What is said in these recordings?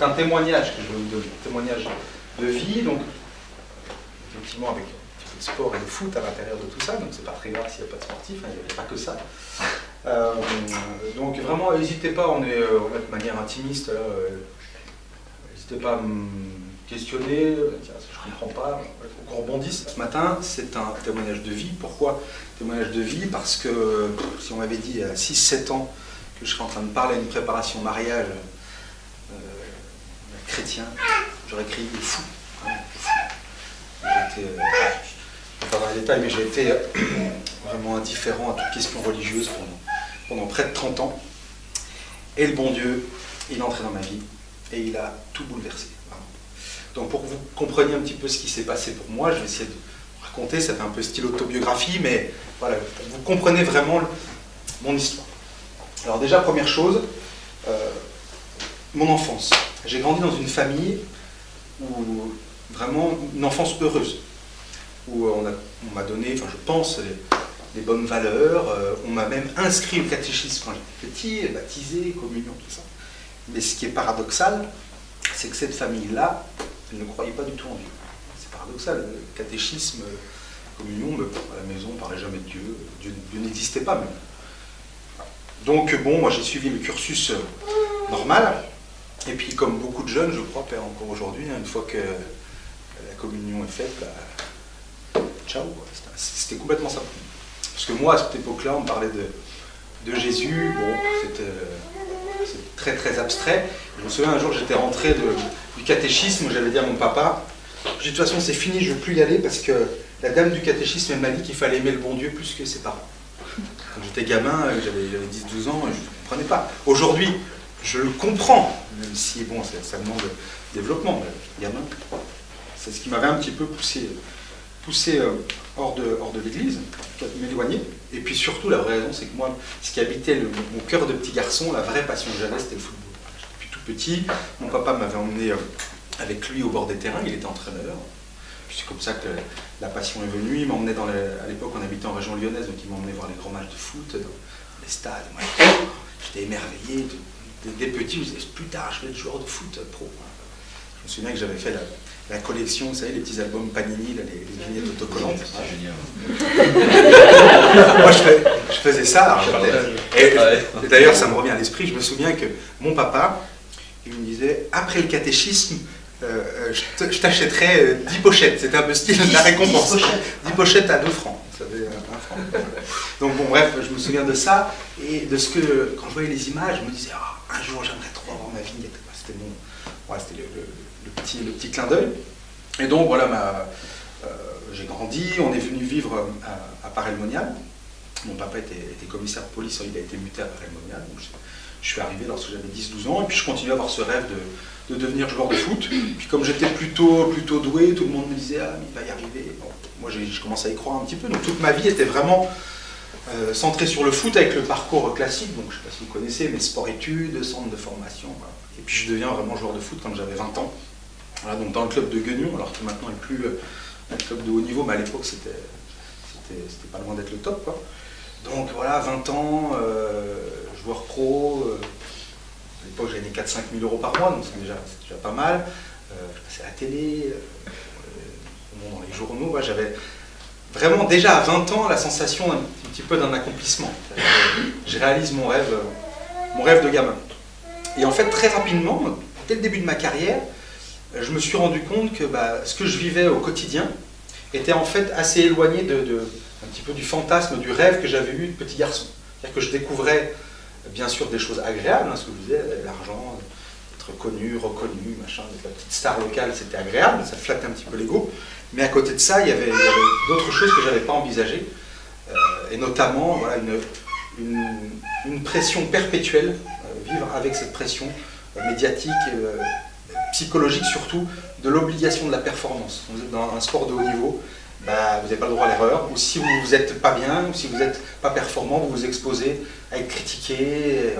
c'est un témoignage que je vais vous donner, un témoignage de vie, donc effectivement avec un petit peu de sport et de foot à l'intérieur de tout ça, donc c'est pas très grave s'il n'y a pas de sportif, hein, il n'y a pas que ça. Donc vraiment, n'hésitez pas, on est de manière intimiste, n'hésitez pas à me questionner, tiens, je ne comprends pas, il faut qu'on rebondisse. Ce matin, c'est un témoignage de vie. Pourquoi témoignage de vie? Parce que si on m'avait dit à 6-7 ans que je serais en train de parler à une préparation au mariage chrétien, j'aurais crié fou. J'étais, je ne vais pas dans les détails, mais j'ai été vraiment indifférent à toute question religieuse pendant près de 30 ans. Et le bon Dieu, il est entré dans ma vie et il a tout bouleversé. Donc pour que vous compreniez un petit peu ce qui s'est passé pour moi, je vais essayer de vous raconter, ça fait un peu style autobiographie, mais voilà, vous comprenez vraiment mon histoire. Alors déjà, première chose, mon enfance. J'ai grandi dans une famille où vraiment une enfance heureuse, où on m'a donné, enfin je pense, des bonnes valeurs, on m'a même inscrit au catéchisme quand j'étais petit, baptisé, communion, tout ça. Mais ce qui est paradoxal, c'est que cette famille-là, elle ne croyait pas du tout en Dieu. C'est paradoxal, le catéchisme, communion, à la maison on ne parlait jamais de Dieu, Dieu n'existait pas même. Donc bon, moi j'ai suivi le cursus normal, et puis comme beaucoup de jeunes, je crois, encore aujourd'hui, une fois que la communion est faite, ciao, c'était complètement ça. Parce que moi, à cette époque-là, on me parlait de Jésus, bon, c'est très très abstrait. Je me souviens un jour, j'étais rentré du catéchisme, j'avais dit à mon papa, j'ai dit de toute façon c'est fini, je ne veux plus y aller parce que la dame du catéchisme, elle m'a dit qu'il fallait aimer le bon Dieu plus que ses parents. Quand j'étais gamin, j'avais 10-12 ans, je ne comprenais pas. Aujourd'hui, je le comprends, même si bon, ça demande développement, mais gamin, c'est ce qui m'avait un petit peu poussé hors de l'église, m'éloigner. Et puis surtout, la vraie raison, c'est que moi, ce qui habitait mon cœur de petit garçon, la vraie passion que j'avais, c'était le football. Depuis tout petit, mon papa m'avait emmené avec lui au bord des terrains, il était entraîneur. C'est comme ça que la passion est venue. Il m'emmenait à l'époque, on habitait en région lyonnaise, donc il m'emmenait voir les grands matchs de foot, dans les stades. Moi, j'étais émerveillé. Dès petit, je me disais, plus tard, je vais être joueur de foot pro. Je me souviens que j'avais fait la collection, vous savez, les petits albums Panini, là, les vignettes autocollantes. C'est génial. Moi, je faisais ça. Et d'ailleurs, ça me revient à l'esprit. Je me souviens que mon papa, il me disait, après le catéchisme, je t'achèterai 10 pochettes. C'était un peu style de la récompense. 10 pochettes à 2 francs. Ça fait 1 franc. Donc bon, bref, je me souviens de ça. Et de ce que, quand je voyais les images, je me disais, oh, un jour, j'aimerais trop avoir ma vignette. C'était le petit clin d'œil. Et donc voilà, j'ai grandi, on est venu vivre à Paray-le-Monial. Mon papa était commissaire de police, il a été muté à Paray-le-Monial. Donc je suis arrivé lorsque j'avais 10-12 ans, et puis je continuais à avoir ce rêve de devenir joueur de foot. Puis comme j'étais plutôt doué, tout le monde me disait, ah mais il va y arriver. Bon, moi je commençais à y croire un petit peu, donc toute ma vie était vraiment centrée sur le foot avec le parcours classique. Donc je ne sais pas si vous connaissez, mais sport-études, centre de formation, voilà. Et puis je deviens vraiment joueur de foot quand j'avais 20 ans. Voilà, donc dans le club de Guignon, alors que maintenant il n'est plus un club de haut niveau, mais à l'époque c'était pas loin d'être le top, quoi. Donc voilà, 20 ans, joueur pro, à l'époque j'avais 4-5 000 euros par mois, donc c'est déjà pas mal. Je passais à la télé, dans les journaux, ouais, j'avais vraiment déjà à 20 ans la sensation un petit peu d'un accomplissement. Je réalise mon rêve de gamin. Et en fait, très rapidement, dès le début de ma carrière, je me suis rendu compte que ce que je vivais au quotidien était en fait assez éloigné un petit peu du fantasme, du rêve que j'avais eu de petit garçon. C'est-à-dire que je découvrais bien sûr des choses agréables, hein, ce que je disais, l'argent, être connu, reconnu, machin, la petite star locale, c'était agréable, ça flattait un petit peu l'ego. Mais à côté de ça, il y avait d'autres choses que je n'avais pas envisagées, et notamment voilà, une pression perpétuelle, vivre avec cette pression médiatique, psychologique surtout, de l'obligation de la performance. Vous êtes dans un sport de haut niveau, vous n'avez pas le droit à l'erreur, ou si vous n'êtes pas bien, ou si vous n'êtes pas performant, vous vous exposez à être critiqué.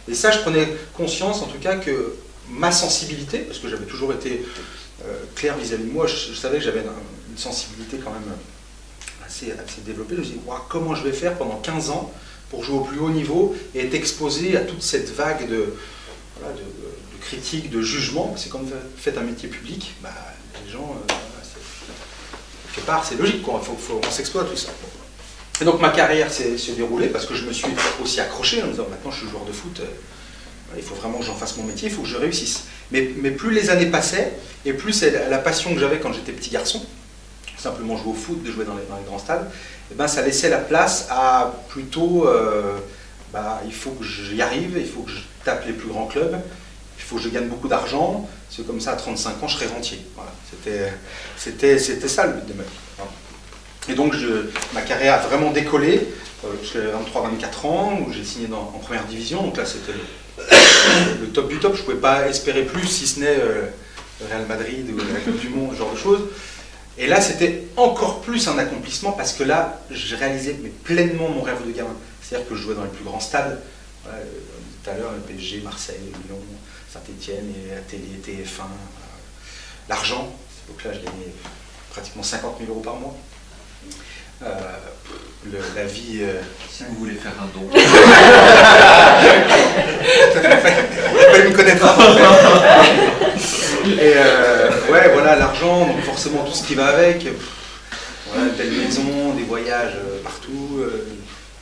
Et ça, je prenais conscience en tout cas que ma sensibilité, parce que j'avais toujours été clair vis-à-vis de moi, je savais que j'avais une sensibilité quand même assez développée. Je me disais, comment je vais faire pendant 15 ans pour jouer au plus haut niveau et être exposé à toute cette vague de critique, de jugement. C'est quand vous faites un métier public, bah, les gens, quelque part, c'est logique, quoi. On s'exploite tout ça. Et donc ma carrière s'est déroulée parce que je me suis aussi accroché en me disant maintenant je suis joueur de foot, il faut vraiment que j'en fasse mon métier, il faut que je réussisse. Mais plus les années passaient, et plus la passion que j'avais quand j'étais petit garçon, simplement jouer au foot, de jouer dans les grands stades, et ben ça laissait la place à plutôt il faut que j'y arrive, il faut que je tape les plus grands clubs, il faut que je gagne beaucoup d'argent, c'est comme ça à 35 ans je serai rentier. Voilà. C'était ça le but de ma vie. Voilà. Et donc ma carrière a vraiment décollé jusqu'à 23-24 ans, où j'ai signé en première division, donc là c'était le top du top, je ne pouvais pas espérer plus si ce n'est le Real Madrid ou la Coupe du Monde, ce genre de choses. Et là c'était encore plus un accomplissement parce que là je réalisais pleinement mon rêve de gamin. C'est-à-dire que je jouais dans les plus grands stades, voilà, tout à l'heure le PSG, Marseille, Lyon, Saint-Etienne, et la télé, TF1, l'argent, donc là je gagnais pratiquement 50 000 € par mois. La vie... Si vous voulez faire un don. Il me connaîtra. Et ouais, voilà, l'argent, donc forcément tout ce qui va avec. Voilà, une belle maison, des voyages partout,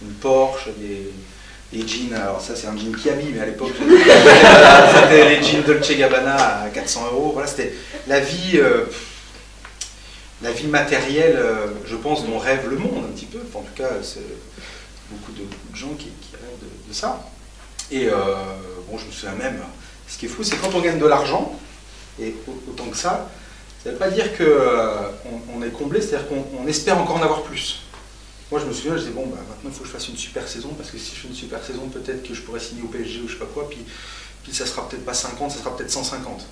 une Porsche, des jeans. Alors ça c'est un jean Kiabi, mais à l'époque c'était les jeans Dolce Gabbana à 400 €. Voilà, c'était la vie matérielle, je pense, dont rêve le monde un petit peu. Enfin, en tout cas, c'est beaucoup de gens qui rêvent de ça. Et bon, je me souviens même, ce qui est fou, c'est quand on gagne de l'argent, et autant que ça ne veut pas dire qu'on est comblé, c'est-à-dire qu'on espère encore en avoir plus. Moi, je me souviens, je disais, bon, bah, maintenant, il faut que je fasse une super saison, parce que si je fais une super saison, peut-être que je pourrais signer au PSG ou je sais pas quoi, puis ça sera peut-être pas 50, ça sera peut-être 150.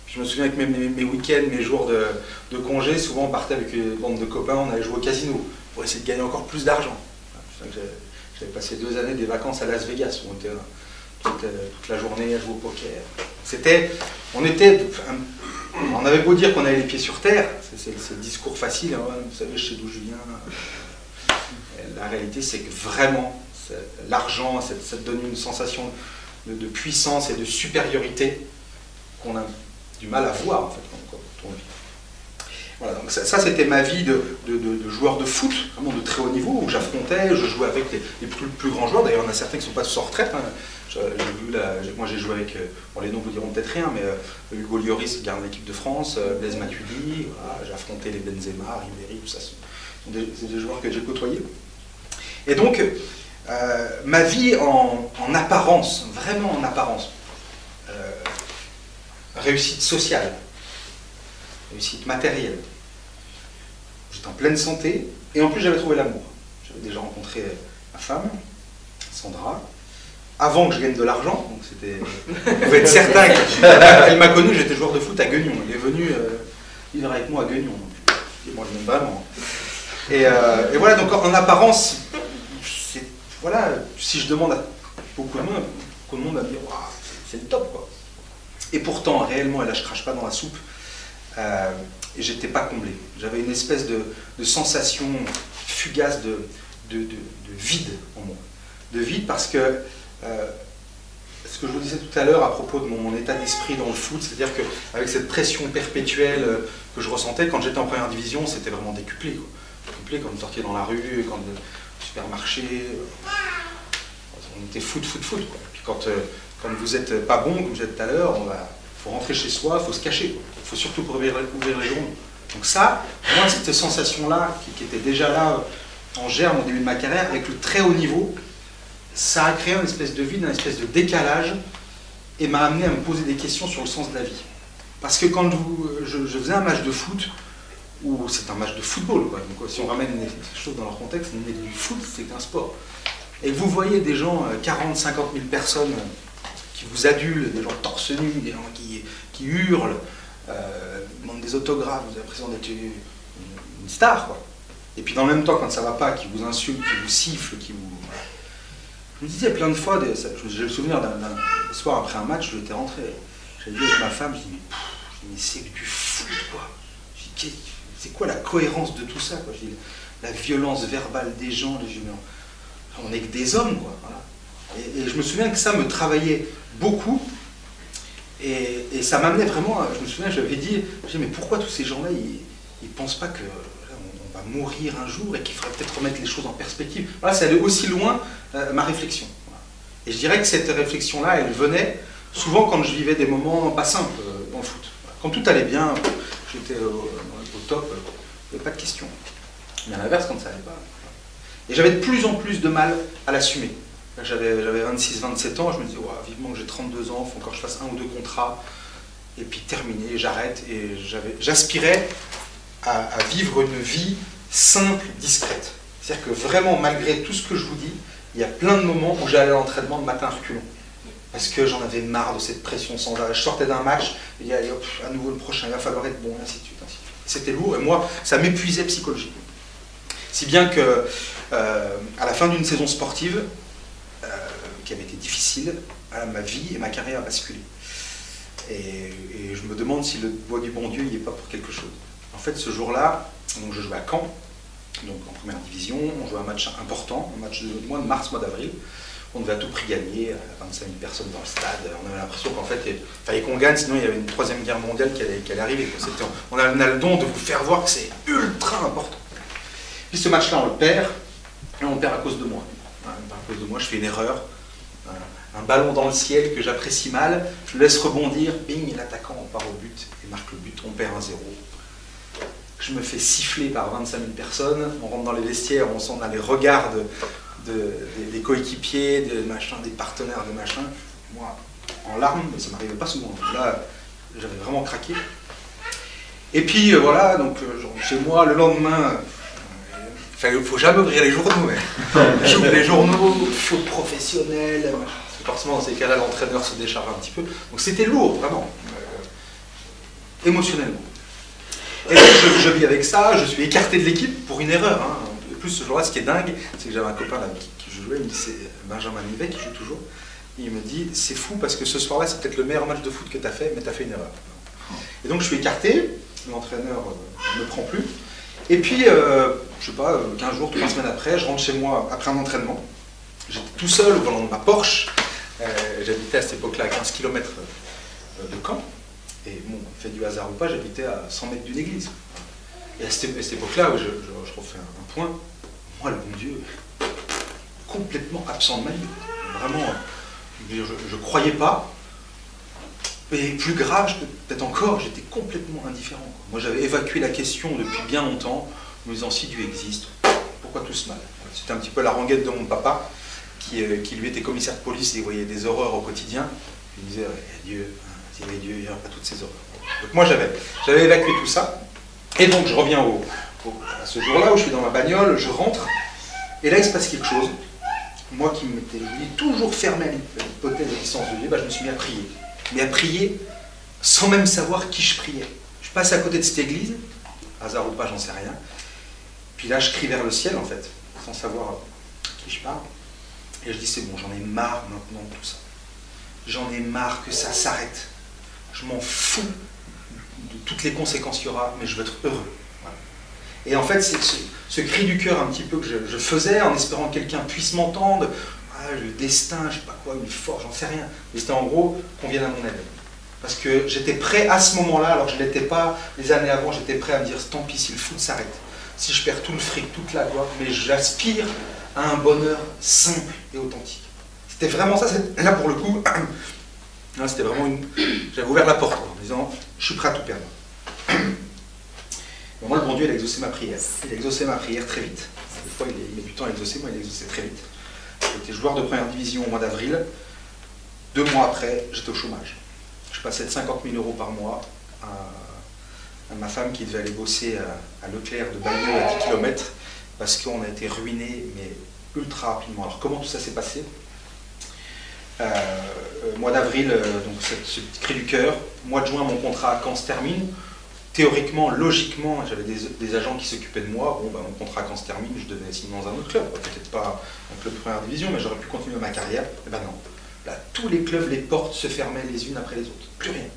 Je me souviens que mes week-ends, mes jours de congé, souvent on partait avec une bande de copains, on allait jouer au casino pour essayer de gagner encore plus d'argent. J'avais passé 2 années des vacances à Las Vegas où on était toute la journée à jouer au poker. On avait beau dire qu'on avait les pieds sur terre, c'est le discours facile, hein, vous savez, je sais d'où je viens. La réalité, c'est que vraiment, l'argent, ça te donne une sensation de puissance et de supériorité qu'on a du mal à voir en fait quand on vit. Voilà, donc ça c'était ma vie de joueur de foot, vraiment de très haut niveau, où j'affrontais, je jouais avec les plus grands joueurs. D'ailleurs, il y en a certains qui ne sont pas tous en retraite. Hein. Moi j'ai joué avec, bon, les noms vous diront peut-être rien, mais Hugo Lloris qui garde l'équipe de France, Blaise Matuidi, voilà, j'ai affronté les Benzema, Ribéry, tout ça, c'est des joueurs que j'ai côtoyés. Et donc, ma vie en apparence, vraiment en apparence, réussite sociale, réussite matérielle. J'étais en pleine santé et en plus j'avais trouvé l'amour. J'avais déjà rencontré ma femme, Sandra, avant que je gagne de l'argent, donc c'était. Vous pouvez être certain qu'elle m'a connu, j'étais joueur de foot à Guignon. Elle est venue vivre avec moi à Guignon. Et moi je l'aime vraiment. Et voilà, donc en apparence, voilà, si je demande à beaucoup de monde va me dire, waouh, c'est le top quoi. Et pourtant, réellement, et là je crache pas dans la soupe, et j'étais pas comblé. J'avais une espèce de sensation fugace de vide en moi. De vide parce que, ce que je vous disais tout à l'heure à propos de mon état d'esprit dans le foot, c'est-à-dire qu'avec cette pression perpétuelle que je ressentais, quand j'étais en première division, c'était vraiment décuplé, quoi. Décuplé quand vous sortiez dans la rue, quand au supermarché, on était foot, quoi. Puis quand vous n'êtes pas bon, comme je disais tout à l'heure, il faut rentrer chez soi, il faut se cacher. Il faut surtout ouvrir les journaux. Donc ça, moi, cette sensation-là, qui était déjà là en germe au début de ma carrière, avec le très haut niveau, ça a créé une espèce de vide, une espèce de décalage, et m'a amené à me poser des questions sur le sens de la vie. Parce que quand je faisais un match de foot, ou c'est un match de football, quoi. Donc, si on ramène les choses dans leur contexte, du foot, c'est un sport. Et vous voyez des gens, 40, 50 000 personnes, qui vous adulent, des gens torse nu, des gens qui hurlent, demandent des autographes, vous avez l'impression d'être une star, quoi. Et puis dans le même temps, quand ça va pas, qui vous insultent, qui vous sifflent, qui vous... Voilà. Je me disais plein de fois, j'ai le souvenir d'un soir après un match, j'étais rentré, j'ai dit avec ma femme, je dis mais c'est du foot, quoi. Je dis, c'est quoi la cohérence de tout ça, quoi. Je dis, la violence verbale des gens, on n'est que des hommes, quoi. Voilà. Et je me souviens que ça me travaillait beaucoup, Et ça m'amenait vraiment, je me souviens, j'avais dit, mais pourquoi tous ces gens-là, ils pensent pas que on va mourir un jour et qu'il faudrait peut-être remettre les choses en perspective. Voilà, ça allait aussi loin ma réflexion. Voilà. Et je dirais que cette réflexion-là, elle venait souvent quand je vivais des moments pas simples dans le foot. Quand tout allait bien, j'étais au top, il n'y avait pas de question. Mais à l'inverse, quand ça allait pas. Et j'avais de plus en plus de mal à l'assumer. J'avais 26-27 ans, je me disais, wow, vivement que j'ai 32 ans, il faut encore que je fasse 1 ou 2 contrats, et puis terminer, j'arrête. Et j'aspirais à vivre une vie simple, discrète. C'est-à-dire que vraiment, malgré tout ce que je vous dis, il y a plein de moments où j'allais à l'entraînement le matin reculons. Parce que j'en avais marre de cette pression sans arrêt. Je sortais d'un match, je disais, allez hop, à nouveau le prochain, il va falloir être bon, et ainsi de suite, ainsi de suite. C'était lourd, et moi, ça m'épuisait psychologiquement. Si bien que, à la fin d'une saison sportive, qui avait été difficile, ma vie et ma carrière a basculé. Et je me demande si le doigt du bon Dieu n'y est pas pour quelque chose. En fait, ce jour-là, je jouais à Caen, donc en première division, on jouait un match important, un match de mois de mars, mois d'avril. On devait à tout prix gagner, 25 000 personnes dans le stade. On avait l'impression qu'en fait, il fallait qu'on gagne, sinon il y avait une 3e guerre mondiale qui allait arriver. On a le don de vous faire voir que c'est ultra important. Puis ce match-là, on le perd, et on le perd à cause de moi. À cause de moi, je fais une erreur. Un ballon dans le ciel que j'apprécie mal, je le laisse rebondir, bing, l'attaquant part au but et marque le but, on perd 1-0. Je me fais siffler par 25 000 personnes, on rentre dans les vestiaires, on sent les regards des coéquipiers, des partenaires, des machins. Moi, en larmes, mais ça m'arrivait pas souvent. Là, j'avais vraiment craqué. Et puis voilà, donc chez moi, le lendemain, il ne faut jamais ouvrir les journaux. J'ouvre les journaux, faute professionnelle. Forcément, dans ces cas-là, l'entraîneur se décharge un petit peu. Donc c'était lourd, vraiment, émotionnellement. Et donc je vis avec ça, je suis écarté de l'équipe pour une erreur. Hein. En plus, ce jour-là, ce qui est dingue, c'est que j'avais un copain là, qui jouait, il me dit, c'est Benjamin Nivet qui joue toujours. Et il me dit, c'est fou parce que ce soir-là, c'est peut-être le meilleur match de foot que tu as fait, mais tu as fait une erreur. Et donc je suis écarté, l'entraîneur ne me prend plus. Et puis, je sais pas, 15 jours, 3 semaines après, je rentre chez moi après un entraînement. J'étais tout seul au volant de ma Porsche. J'habitais à cette époque-là à 15 km de Caen. Et bon, fait du hasard ou pas, j'habitais à 100 mètres d'une église. Et à cette époque-là, je refais un point, moi, le bon Dieu, complètement absent de ma vie. Vraiment, je ne croyais pas. Et plus grave, peut-être encore, j'étais complètement indifférent. Moi, j'avais évacué la question depuis bien longtemps, en me disant si Dieu existe, pourquoi tout ce mal? C'était un petit peu la rengaine de mon papa, qui lui était commissaire de police et voyait des horreurs au quotidien. Il me disait, Dieu, s'il y avait Dieu, il n'y aurait pas toutes ces horreurs. Donc moi, j'avais évacué tout ça. Et donc, je reviens à ce jour-là où je suis dans ma bagnole, je rentre, et là, il se passe quelque chose. Moi qui m'étais toujours fermé à l'hypothèse de l'existence de Dieu, je me suis mis à prier. Mais à prier sans même savoir qui je priais. Je passe à côté de cette église, hasard ou pas, j'en sais rien. Puis là, je crie vers le ciel, en fait, sans savoir à qui je parle. Et je dis, c'est bon, j'en ai marre maintenant de tout ça. J'en ai marre que ça s'arrête. Je m'en fous de toutes les conséquences qu'il y aura, mais je veux être heureux. Voilà. Et en fait, c'est ce cri du cœur un petit peu que je faisais, en espérant que quelqu'un puisse m'entendre, le destin, je sais pas quoi, une force, j'en sais rien. Mais c'était en gros qu'on vienne à mon aide. Parce que j'étais prêt à ce moment-là, alors je ne l'étais pas les années avant, j'étais prêt à me dire tant pis si le foot s'arrête, si je perds tout le fric, toute la gloire, mais j'aspire à un bonheur simple et authentique. C'était vraiment ça, là pour le coup, c'était vraiment j'avais ouvert la porte en disant je suis prêt à tout perdre. Mais moi, le bon Dieu, il a exaucé ma prière. Il a exaucé ma prière très vite. Des fois, il met du temps à exaucer, moi, il a exaucé très vite. J'étais joueur de première division au mois d'avril. 2 mois après, j'étais au chômage. Je passais de 50 000 € par mois à ma femme qui devait aller bosser à Leclerc de Bagneux à 10 km parce qu'on a été ruinés, mais ultra rapidement. Alors, comment tout ça s'est passé? Mois d'avril, donc ce petit cri du cœur. Mois de juin, mon contrat à Caen se termine. Théoriquement, logiquement, j'avais des agents qui s'occupaient de moi. Bon, mon contrat quand se termine, je devais signer dans un autre club. Peut-être pas un club de première division, mais j'aurais pu continuer ma carrière. Et ben non. Là, tous les clubs, les portes se fermaient les unes après les autres. Plus rien.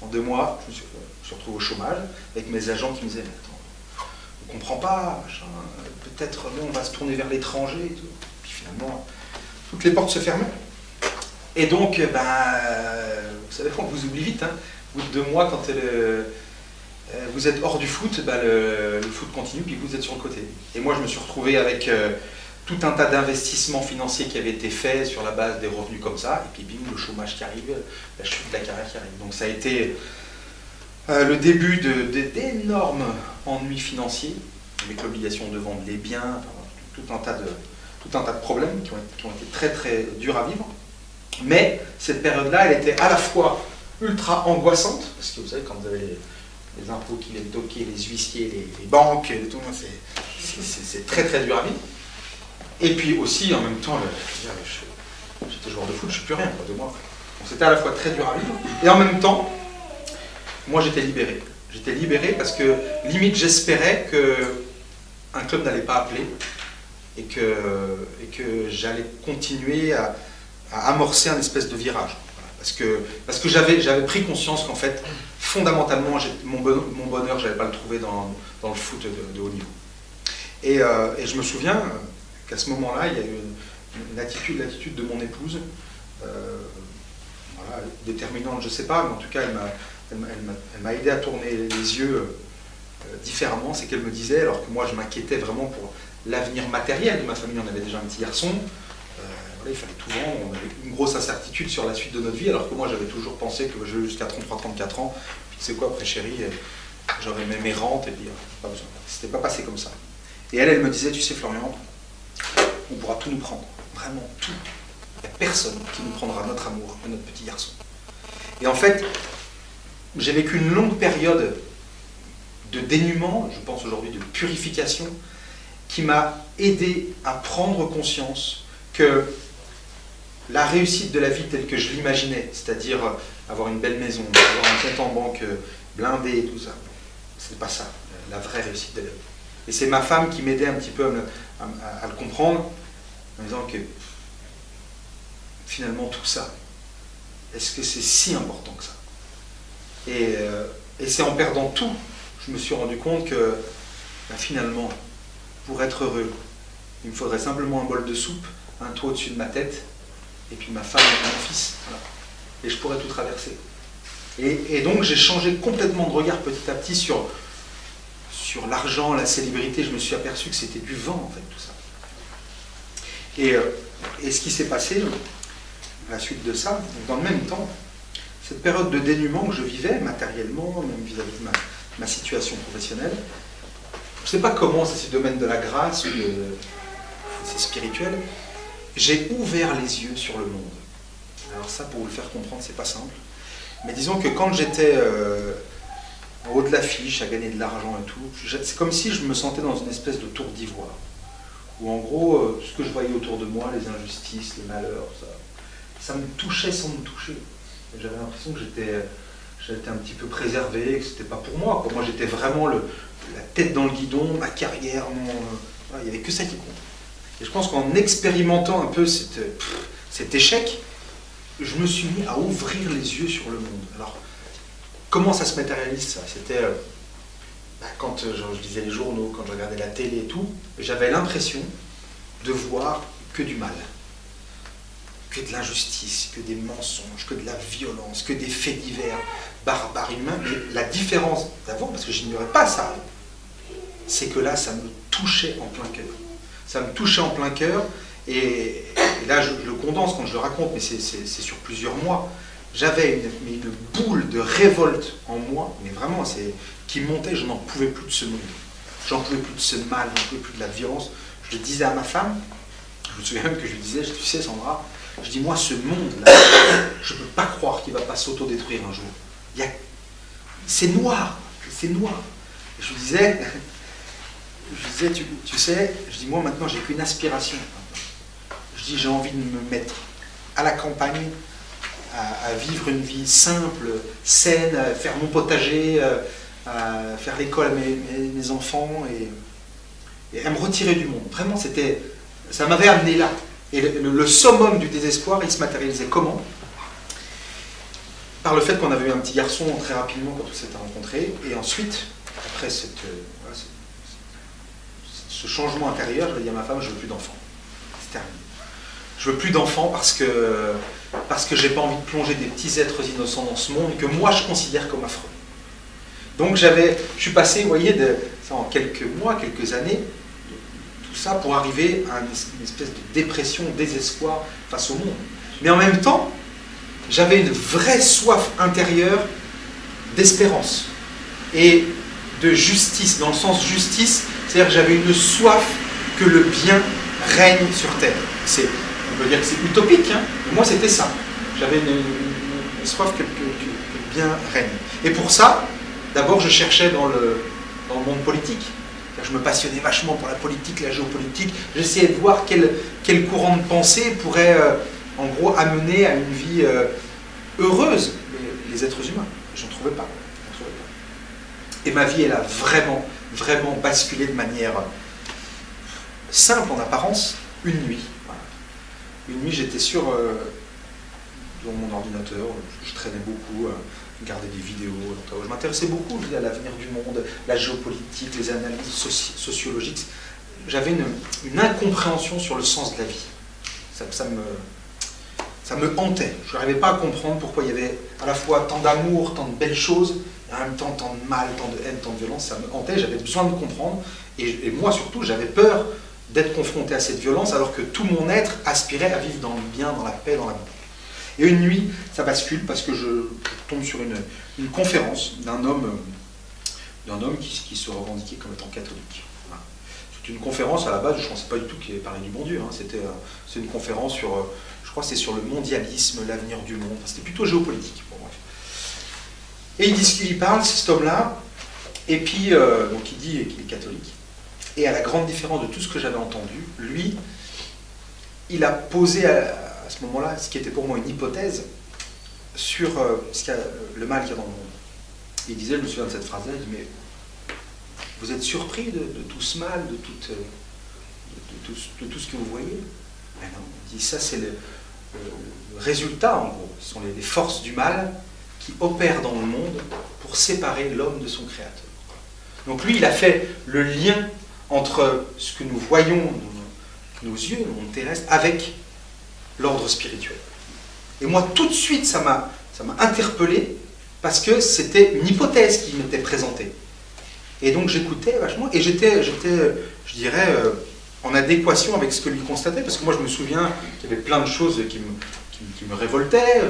En 2 mois, je me suis retrouvé au chômage avec mes agents qui me disaient attends, on ne comprend pas, peut-être on va se tourner vers l'étranger et tout. Puis finalement, toutes les portes se fermaient. Et donc, vous savez, on vous oublie vite. Hein. Au bout de 2 mois, quand vous êtes hors du foot, bah, le foot continue, puis vous êtes sur le côté. Et moi, je me suis retrouvé avec tout un tas d'investissements financiers qui avaient été faits sur la base des revenus comme ça, et puis bim, le chômage qui arrive, la chute de la carrière qui arrive. Donc ça a été le début d'énormes ennuis financiers, avec l'obligation de vendre les biens, enfin, tout un tas de problèmes qui ont été très très durs à vivre. Mais cette période-là, elle était à la fois ultra angoissante, parce que vous savez, quand vous avez les impôts qui viennent toquer, les huissiers, les banques, tout, c'est très très dur à vivre. Et puis aussi, en même temps, j'étais joueur de foot, je ne suis plus rien, quoi, 2 mois après. Donc c'était à la fois très dur à vivre, et en même temps, moi j'étais libéré. J'étais libéré parce que, limite, j'espérais qu'un club n'allait pas appeler, et que j'allais continuer à amorcer un espèce de virage. Voilà. Parce que j'avais pris conscience qu'en fait, fondamentalement, mon bonheur, je n'allais pas le trouver dans le foot de haut niveau. Et je me souviens qu'à ce moment-là, il y a eu l'attitude de mon épouse, voilà, déterminante, je ne sais pas, mais en tout cas, elle m'a aidé à tourner les yeux différemment. C'est qu'elle me disait, alors que moi je m'inquiétais vraiment pour l'avenir matériel de ma famille, on avait déjà un petit garçon, voilà, il fallait tout vendre, on avait une grosse incertitude sur la suite de notre vie, alors que moi j'avais toujours pensé que je vais jusqu'à 33-34 ans, puis tu sais quoi, après chérie, j'aurais mes rentes, et puis pas besoin. C'était pas passé comme ça. Et elle me disait, tu sais Florian, on pourra tout nous prendre, vraiment tout. Il n'y a personne qui nous prendra notre amour et notre petit garçon. Et en fait, j'ai vécu une longue période de dénuement, je pense aujourd'hui de purification, qui m'a aidé à prendre conscience que la réussite de la vie telle que je l'imaginais, c'est-à-dire avoir une belle maison, avoir un compte en banque blindé et tout ça, c'est pas ça, la vraie réussite de la vie. Et c'est ma femme qui m'aidait un petit peu à le comprendre, en disant que finalement tout ça, est-ce que c'est si important que ça? Et c'est en perdant tout, je me suis rendu compte que ben, finalement, pour être heureux, il me faudrait simplement un bol de soupe, un toit au-dessus de ma tête, et puis ma femme et mon fils. Voilà. Et je pourrais tout traverser. Et donc j'ai changé complètement de regard petit à petit sur l'argent, la célébrité. Je me suis aperçu que c'était du vent, en fait, tout ça. Et ce qui s'est passé, à la suite de ça, dans le même temps, cette période de dénuement que je vivais, matériellement, même vis-à-vis de ma situation professionnelle, je ne sais pas comment, c'est ce domaine de la grâce ou c'est spirituel, j'ai ouvert les yeux sur le monde. Alors ça, pour vous le faire comprendre, c'est pas simple. Mais disons que quand j'étais en haut de l'affiche, à gagner de l'argent et tout, c'est comme si je me sentais dans une espèce de tour d'ivoire. Où en gros, ce que je voyais autour de moi, les injustices, les malheurs, ça me touchait sans me toucher. J'avais l'impression que j'étais un petit peu préservé, que c'était pas pour moi. Moi, j'étais vraiment la tête dans le guidon, ma carrière, il n'y avait que ça qui compte. Et je pense qu'en expérimentant un peu cet échec, je me suis mis à ouvrir les yeux sur le monde. Alors, comment ça se matérialise ça? C'était quand je lisais les journaux, quand je regardais la télé et tout, j'avais l'impression de voir que du mal. Que de l'injustice, que des mensonges, que de la violence, que des faits divers, barbares humains. Mais la différence d'avant, parce que je n'ignorais pas ça, c'est que là, ça me touchait en plein cœur. Ça me touchait en plein cœur, et là, je le condense quand je le raconte, mais c'est sur plusieurs mois. J'avais une boule de révolte en moi, mais vraiment, qui montait, je n'en pouvais plus de ce monde. J'en pouvais plus de ce mal, j'en pouvais plus de la violence. Je le disais à ma femme, je me souviens même que je lui disais, tu sais Sandra, je dis, moi, ce monde-là, je ne peux pas croire qu'il ne va pas s'autodétruire un jour. C'est noir, c'est noir. Et je lui disais, tu sais, je dis, moi, maintenant, j'ai qu'une aspiration. Je dis, j'ai envie de me mettre à la campagne, à vivre une vie simple, saine, à faire mon potager, à faire l'école à mes enfants, et à me retirer du monde. Vraiment, ça m'avait amené là. Et le summum du désespoir, il se matérialisait comment? Par le fait qu'on avait eu un petit garçon très rapidement quand on s'était rencontrés, et ensuite, après ce changement intérieur, je vais dire à ma femme, je veux plus d'enfants. C'est terminé. je veux plus d'enfants parce que j'ai pas envie de plonger des petits êtres innocents dans ce monde que moi je considère comme affreux. Donc je suis passé, vous voyez, en quelques mois, quelques années, tout ça pour arriver à une espèce de dépression, désespoir face au monde. Mais en même temps, j'avais une vraie soif intérieure d'espérance et de justice, dans le sens justice, c'est-à-dire que j'avais une soif que le bien règne sur terre. On peut dire que c'est utopique, hein, mais moi c'était ça. J'avais une soif que le bien règne. Et pour ça, d'abord je cherchais dans le monde politique. Je me passionnais vachement pour la politique, la géopolitique. J'essayais de voir quel courant de pensée pourrait, en gros, amener à une vie heureuse les êtres humains. Je n'en trouvais pas. Et ma vie, elle a vraiment, vraiment basculé de manière simple en apparence, une nuit. Voilà. Une nuit, j'étais dans mon ordinateur, je traînais beaucoup, regardais des vidéos, je m'intéressais beaucoup à l'avenir du monde, la géopolitique, les analyses sociologiques. J'avais une incompréhension sur le sens de la vie. Ça me hantait. Je n'arrivais pas à comprendre pourquoi il y avait à la fois tant d'amour, tant de belles choses, et en même temps tant de mal, tant de haine, tant de violence. Ça me hantait, j'avais besoin de comprendre. Et moi surtout, j'avais peur d'être confronté à cette violence, alors que tout mon être aspirait à vivre dans le bien, dans la paix, dans l'amour. Et une nuit, ça bascule parce que je tombe sur une conférence d'un homme qui se revendiquait comme étant catholique. Voilà. C'est une conférence, à la base, je ne pensais pas du tout qu'il parlait du bon Dieu. Hein. C'est une conférence sur, je crois que c'est sur le mondialisme, l'avenir du monde. Enfin, c'était plutôt géopolitique. Bon, bref. Et il parle, cet homme-là, et puis donc il dit qu'il est catholique. Et à la grande différence de tout ce que j'avais entendu, lui, il a posé à ce moment-là, ce qui était pour moi une hypothèse, sur le mal qu'il y a dans le monde. Il disait, je me souviens de cette phrase-là, il dit, mais vous êtes surpris de tout ce mal, de tout ce que vous voyez? Mais non, il dit, ça c'est le résultat, en gros. Ce sont les forces du mal qui opèrent dans le monde pour séparer l'homme de son créateur. Donc lui, il a fait le lien entre ce que nous voyons, nos yeux, le monde terrestre, avec l'ordre spirituel. Et moi, tout de suite, ça m'a interpellé, parce que c'était une hypothèse qui m'était présentée. Et donc j'écoutais vachement, et j'étais, je dirais, en adéquation avec ce que lui constatait, parce que moi je me souviens qu'il y avait plein de choses qui me révoltaient.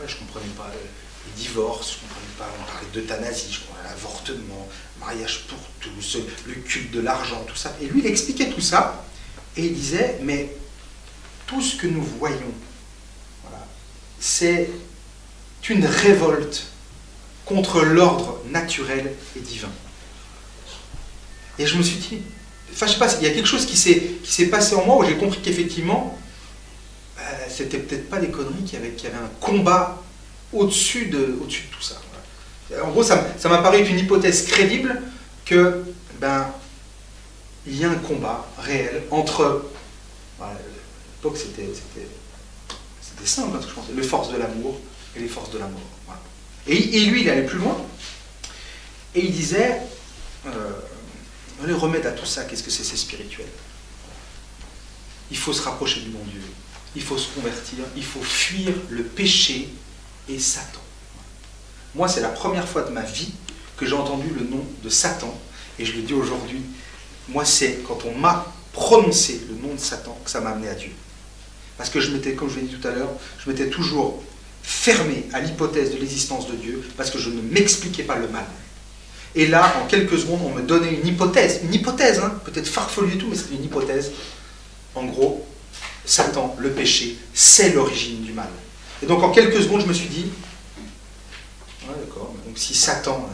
Je ne comprenais pas les divorces, je ne comprenais pas, on parlait d'euthanasie, je comprenais l'avortement, mariage pour tous, le culte de l'argent, tout ça. Et lui, il expliquait tout ça, et il disait, mais tout ce que nous voyons, voilà, c'est une révolte contre l'ordre naturel et divin. Et je me suis dit, enfin je sais pas, il y a quelque chose qui s'est passé en moi où j'ai compris qu'effectivement, c'était peut-être pas des conneries, qu'il y avait un combat au-dessus de tout ça. Voilà. En gros, ça m'a paru être une hypothèse crédible que, il y a un combat réel entre, voilà, à l'époque c'était simple, parce que je pensais, les forces de l'amour et les forces de la mort. Voilà. Et lui, il allait plus loin, et il disait, le remède à tout ça, qu'est-ce que c'est spirituel. Il faut se rapprocher du bon Dieu, il faut se convertir, il faut fuir le péché et Satan. Moi, c'est la première fois de ma vie que j'ai entendu le nom de Satan, et je le dis aujourd'hui, moi, c'est quand on m'a prononcé le nom de Satan que ça m'a amené à Dieu. Parce que je m'étais, comme je l'ai dit tout à l'heure, je m'étais toujours fermé à l'hypothèse de l'existence de Dieu, parce que je ne m'expliquais pas le mal. Et là, en quelques secondes, on me donnait une hypothèse, hein, peut-être farfelue et tout, mais c'était une hypothèse. En gros, Satan, le péché, c'est l'origine du mal. Et donc en quelques secondes, je me suis dit, ouais, d'accord, donc si Satan,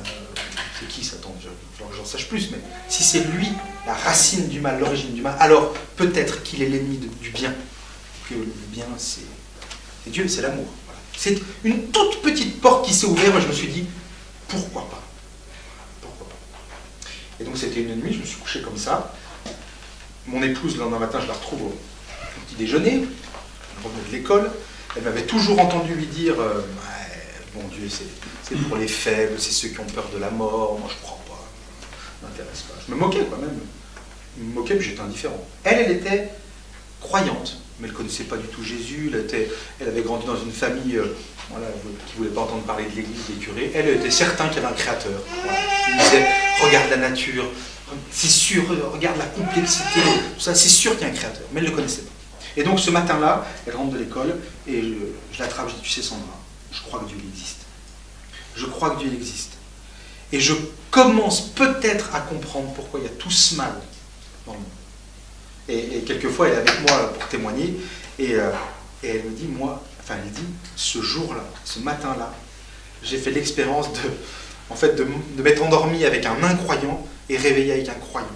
c'est qui Satan? Il va falloir que j'en sache plus, mais si c'est lui, la racine du mal, l'origine du mal, alors peut-être qu'il est l'ennemi du bien. Que le bien, c'est Dieu, c'est l'amour. Voilà. C'est une toute petite porte qui s'est ouverte, et je me suis dit, pourquoi pas? Pourquoi pas? Et donc c'était une nuit, je me suis couché comme ça. Mon épouse, le lendemain matin, je la retrouve au petit déjeuner, elle revenait de l'école, elle m'avait toujours entendu lui dire, bon Dieu, c'est pour les faibles, c'est ceux qui ont peur de la mort, moi je ne crois pas, ça ne m'intéresse pas. Je me moquais quand même, je me moquais, puis j'étais indifférent. Elle était croyante, mais elle ne connaissait pas du tout Jésus, elle avait grandi dans une famille voilà, qui ne voulait pas entendre parler de l'église, des curés. Elle était certaine qu'il y avait un créateur. Voilà. Il disait, regarde la nature, c'est sûr, regarde la complexité, tout ça, c'est sûr qu'il y a un créateur, mais elle ne le connaissait pas. Et donc ce matin-là, elle rentre de l'école, et je l'attrape, je dis, tu sais Sandra, je crois que Dieu existe. Je crois que Dieu existe. Et je commence peut-être à comprendre pourquoi il y a tout ce mal dans le monde. Et quelquefois, elle est avec moi pour témoigner, et elle me dit, elle dit, ce jour-là, ce matin-là, j'ai fait l'expérience de m'être endormi avec un incroyant et réveillé avec un croyant.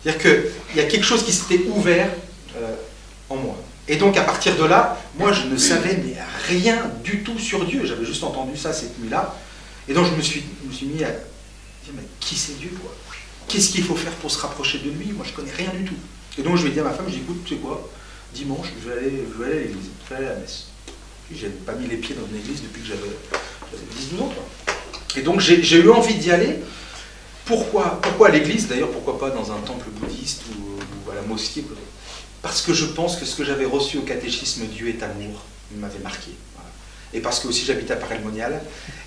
C'est-à-dire qu'il y a quelque chose qui s'était ouvert en moi. Et donc, à partir de là, moi, je ne savais mais rien du tout sur Dieu. J'avais juste entendu ça cette nuit-là. Et donc, je me suis mis à dire, mais qui c'est Dieu, quoi? Qu'est-ce qu'il faut faire pour se rapprocher de lui? Moi, je ne connais rien du tout. Et donc, je vais dire à ma femme, je dis, écoute, tu sais quoi? Dimanche, je vais aller à l'église, je vais aller à la messe. Je n'avais pas mis les pieds dans une église depuis que j'avais 10-12 ans, quoi. Et donc, j'ai eu envie d'y aller. Pourquoi à l'église? D'ailleurs, pourquoi pas dans un temple bouddhiste ou à la mosquée? Parce que je pense que ce que j'avais reçu au catéchisme, Dieu est amour, m'avait marqué. Voilà. Et parce que aussi j'habite à Paray-le-Monial.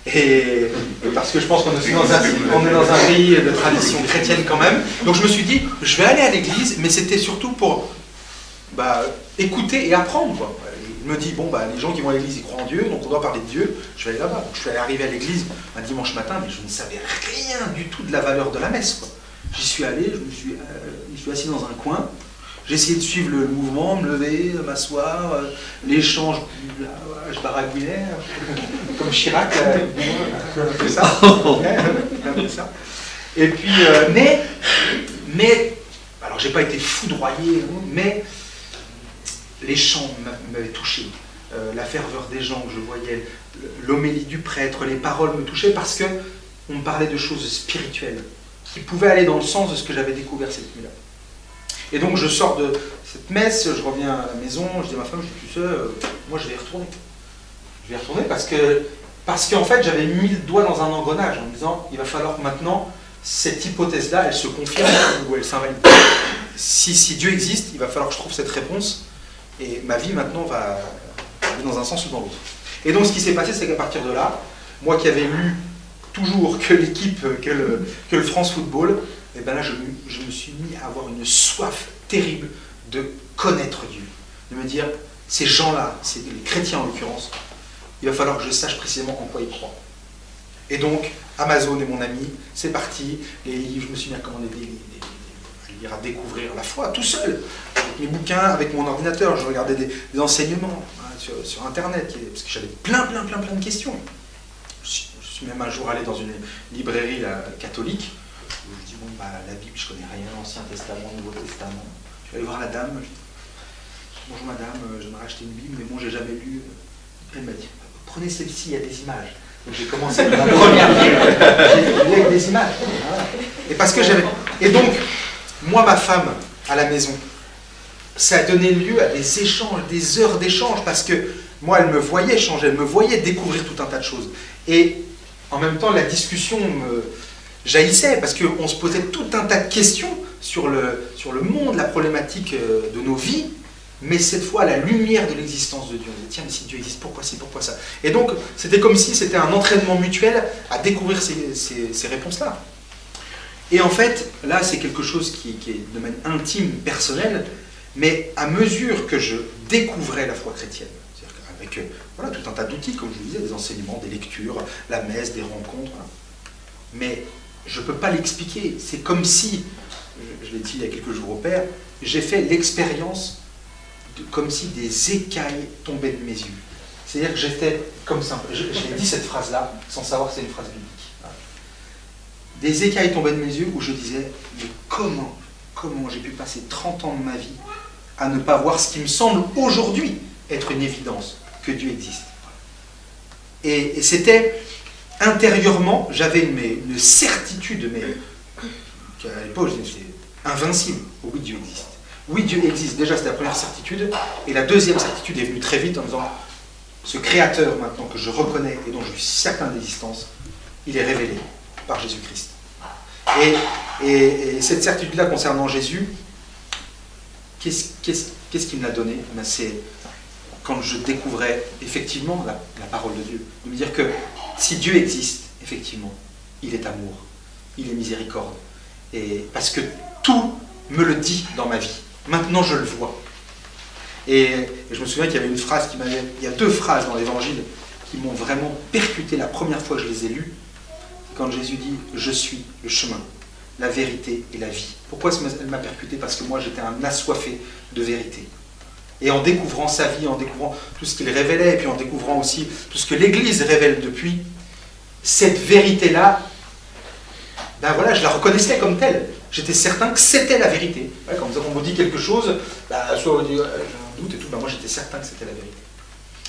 Et parce que je pense qu'on est dans un pays de tradition chrétienne quand même. Donc je me suis dit, je vais aller à l'église, mais c'était surtout pour écouter et apprendre, quoi. Il me dit, bon, les gens qui vont à l'église, ils croient en Dieu, donc on doit parler de Dieu, je vais aller là-bas. Donc je suis arrivé à l'église un dimanche matin, mais je ne savais rien du tout de la valeur de la messe, quoi. J'y suis allé, je me suis assis dans un coin, j'ai essayé de suivre le mouvement, me lever, m'asseoir, l'échange, je baragouinais, comme Chirac, un peu ça. Et puis, mais, alors j'ai pas été foudroyé, mais les chants m'avaient touché, la ferveur des gens que je voyais, l'homélie du prêtre, les paroles me touchaient parce qu'on me parlait de choses spirituelles qui pouvaient aller dans le sens de ce que j'avais découvert cette nuit-là. Et donc je sors de cette messe, je reviens à la maison, je dis à ma femme, je dis, tu sais, moi je vais y retourner. Je vais y retourner parce qu'en fait j'avais mis le doigt dans un engrenage en me disant, il va falloir maintenant, cette hypothèse-là, elle se confirme ou elle s'invalide. Si Dieu existe, il va falloir que je trouve cette réponse. Et ma vie maintenant va aller dans un sens ou dans l'autre. Et donc ce qui s'est passé, c'est qu'à partir de là, moi qui avais lu toujours que l'équipe, que le France Football, et bien là je me suis mis à avoir une soif terrible de connaître Dieu. De me dire, ces gens-là, c'est les chrétiens en l'occurrence, il va falloir que je sache précisément en quoi ils croient. Et donc, Amazon est mon ami, c'est parti, les livres, je me suis mis à commander des livres, à découvrir la foi tout seul, avec mes bouquins, avec mon ordinateur, je regardais des enseignements sur Internet, parce que j'avais plein de questions. Je suis même un jour allé dans une librairie catholique, où je dis, bon, la Bible, je connais rien, Ancien Testament, Nouveau Testament. Je vais aller voir la dame, je dis, bonjour madame, j'aimerais acheter une Bible, mais bon, j'ai jamais lu. Elle m'a dit, prenez celle-ci, il y a des images. Donc j'ai commencé par la première Bible, j'ai lu avec des images. Voilà. Et parce que j'avais... Et donc, moi, ma femme, à la maison, ça a donné lieu à des échanges, des heures d'échanges, parce que moi, elle me voyait changer, elle me voyait découvrir tout un tas de choses. Et en même temps, la discussion me jaillissait, parce qu'on se posait tout un tas de questions sur le monde, la problématique de nos vies, mais cette fois à la lumière de l'existence de Dieu. On disait, tiens, mais si Dieu existe, pourquoi ci, pourquoi ça? Et donc, c'était comme si c'était un entraînement mutuel à découvrir ces réponses-là. Et en fait, là, c'est quelque chose qui est de domaine intime, personnel, mais à mesure que je découvrais la foi chrétienne, c'est-à-dire avec voilà, tout un tas d'outils, comme je vous disais, des enseignements, des lectures, la messe, des rencontres, voilà. Mais je ne peux pas l'expliquer. C'est comme si, je l'ai dit il y a quelques jours au Père, j'ai fait l'expérience comme si des écailles tombaient de mes yeux. C'est-à-dire que j'étais comme ça. J'ai dit cette phrase-là sans savoir que c'est une phrase biblique. Voilà. Des écailles tombaient de mes yeux où je disais, mais comment j'ai pu passer 30 ans de ma vie à ne pas voir ce qui me semble aujourd'hui être une évidence, que Dieu existe. Et c'était intérieurement, j'avais une certitude, mais à l'époque, c'était invincible. Oui, Dieu existe. Oui, Dieu existe. Déjà, c'était la première certitude. Et la deuxième certitude est venue très vite en disant, ce créateur maintenant que je reconnais et dont je suis certain d'existence, il est révélé par Jésus-Christ. Et cette certitude-là concernant Jésus, Qu'est-ce qui me l'a donné? C'est quand je découvrais effectivement la parole de Dieu. De me dire que si Dieu existe, effectivement, il est amour, il est miséricorde. Et parce que tout me le dit dans ma vie. Maintenant, je le vois. Et je me souviens qu'il y avait une phrase il y a deux phrases dans l'Évangile qui m'ont vraiment percuté la première fois que je les ai lues. Quand Jésus dit « Je suis le chemin, la vérité et la vie ». Pourquoi elle m'a percuté? Parce que moi, j'étais un assoiffé de vérité. Et en découvrant sa vie, en découvrant tout ce qu'il révélait, et puis en découvrant aussi tout ce que l'Église révèle depuis, cette vérité-là, ben voilà, je la reconnaissais comme telle. J'étais certain que c'était la vérité. Ouais, quand on me dit quelque chose, soit on dit j'ai un doute et tout, ben moi j'étais certain que c'était la vérité.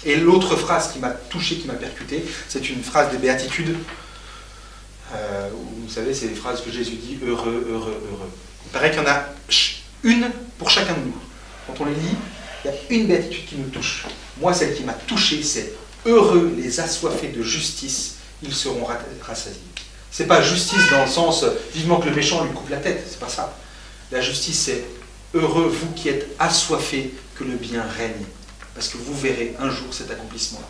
Et l'autre phrase qui m'a touché, qui m'a percuté, c'est une phrase des Béatitudes. Vous savez, c'est les phrases que Jésus dit, heureux, heureux, heureux. Il paraît qu'il y en a une pour chacun de nous. Quand on les lit, il y a une béatitude qui nous touche. Moi, celle qui m'a touché, c'est heureux les assoiffés de justice, ils seront rassasiés. C'est pas justice dans le sens vivement que le méchant lui coupe la tête, c'est pas ça. La justice, c'est heureux vous qui êtes assoiffés que le bien règne, parce que vous verrez un jour cet accomplissement-là.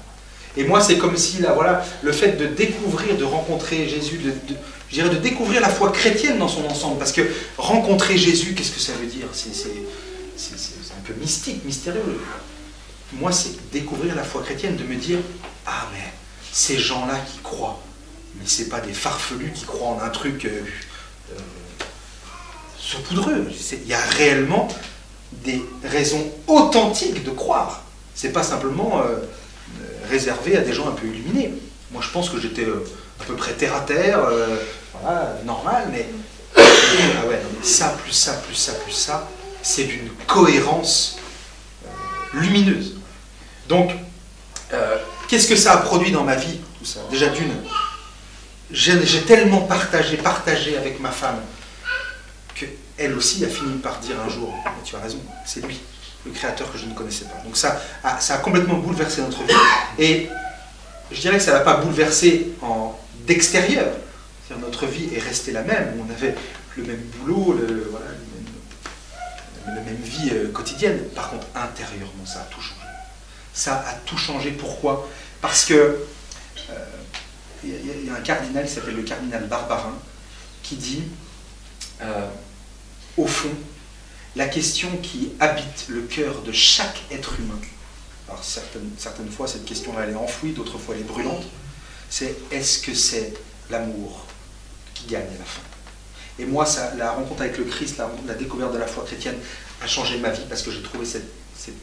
Et moi, c'est comme si, là, voilà, le fait de découvrir, de rencontrer Jésus, je dirais de découvrir la foi chrétienne dans son ensemble, parce que rencontrer Jésus, qu'est-ce que ça veut dire? C'est un peu mystique, mystérieux. Moi, c'est découvrir la foi chrétienne, de me dire, ah mais ces gens-là qui croient, mais c'est pas des farfelus qui croient en un truc saupoudreux. Il y a réellement des raisons authentiques de croire. C'est pas simplement réservé à des gens un peu illuminés. Moi, je pense que j'étais à peu près terre à terre, voilà, normal, mais ah ouais, non, mais ça, plus ça, plus ça, plus ça, c'est d'une cohérence lumineuse. Donc, qu'est-ce que ça a produit dans ma vie, tout ça? Déjà d'une, j'ai tellement partagé avec ma femme, qu'elle aussi a fini par dire un jour, tu as raison, c'est lui, le créateur que je ne connaissais pas. Donc ça a complètement bouleversé notre vie. Et je dirais que ça ne l'a pas bouleversé d'extérieur. Notre vie est restée la même. On avait le même boulot, la même vie quotidienne. Par contre, intérieurement, ça a tout changé. Ça a tout changé. Pourquoi? Parce que y a un cardinal qui s'appelle le cardinal Barbarin qui dit, au fond, la question qui habite le cœur de chaque être humain, alors certaines fois cette question-là elle est enfouie, d'autres fois elle est brûlante, c'est est-ce que c'est l'amour qui gagne à la fin? Et moi, la rencontre avec le Christ, la découverte de la foi chrétienne a changé ma vie parce que j'ai trouvé cette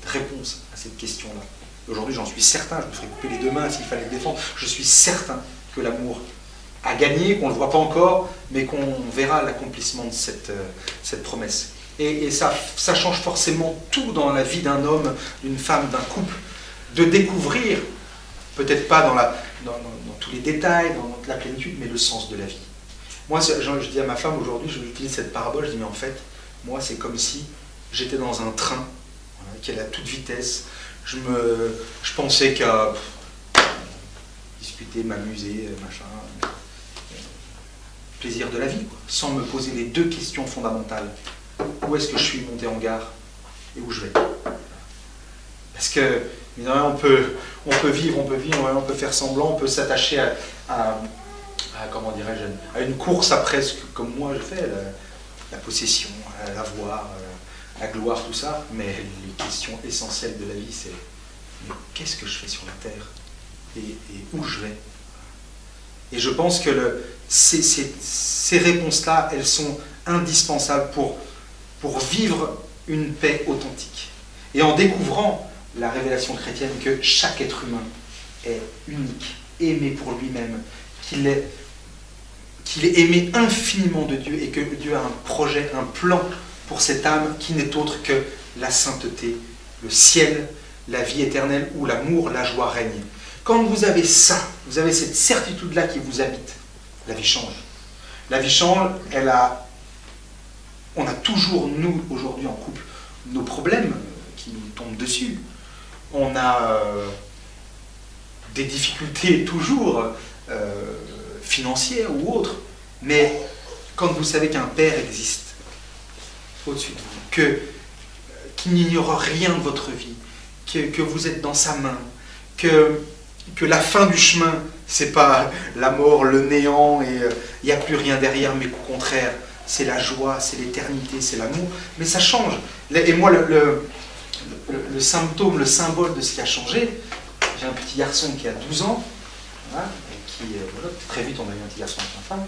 réponse à cette question-là. Aujourd'hui, j'en suis certain, je me ferais couper les deux mains s'il fallait le défendre, je suis certain que l'amour a gagné, qu'on ne le voit pas encore, mais qu'on verra l'accomplissement de cette promesse. Et ça change forcément tout dans la vie d'un homme, d'une femme, d'un couple, de découvrir, peut-être pas dans tous les détails, dans la plénitude, mais le sens de la vie. Moi, je dis à ma femme aujourd'hui, je utilise cette parabole, je dis mais en fait, moi c'est comme si j'étais dans un train, voilà, qui allait à toute vitesse, je pensais qu'à discuter, m'amuser, machin, plaisir de la vie, quoi, sans me poser les deux questions fondamentales. Où est-ce que je suis monté en gare et où je vais? Parce que, on peut vivre, on peut faire semblant, on peut s'attacher à comment dirais-je, à une course après, comme moi je fais, la possession, l'avoir, la gloire, tout ça. Mais les questions essentielles de la vie, c'est mais qu'est-ce que je fais sur la terre et où je vais? Et je pense que ces réponses-là, elles sont indispensables pour vivre une paix authentique. Et en découvrant la révélation chrétienne que chaque être humain est unique, aimé pour lui-même, qu'il est aimé infiniment de Dieu et que Dieu a un projet, un plan pour cette âme qui n'est autre que la sainteté, le ciel, la vie éternelle où l'amour, la joie règnent. Quand vous avez ça, vous avez cette certitude-là qui vous habite, la vie change. La vie change, on a toujours, nous, aujourd'hui en couple, nos problèmes qui nous tombent dessus. On a des difficultés toujours financières ou autres. Mais quand vous savez qu'un Père existe au-dessus de vous, qu'il n'ignore rien de votre vie, que vous êtes dans sa main, que la fin du chemin, c'est pas la mort, le néant, et il n'y a plus rien derrière, mais au contraire, c'est la joie, c'est l'éternité, c'est l'amour. Mais ça change. Et moi, le symptôme, le symbole de ce qui a changé, j'ai un petit garçon qui a 12 ans, voilà, et qui, voilà, très vite on a eu un petit garçon et une femme,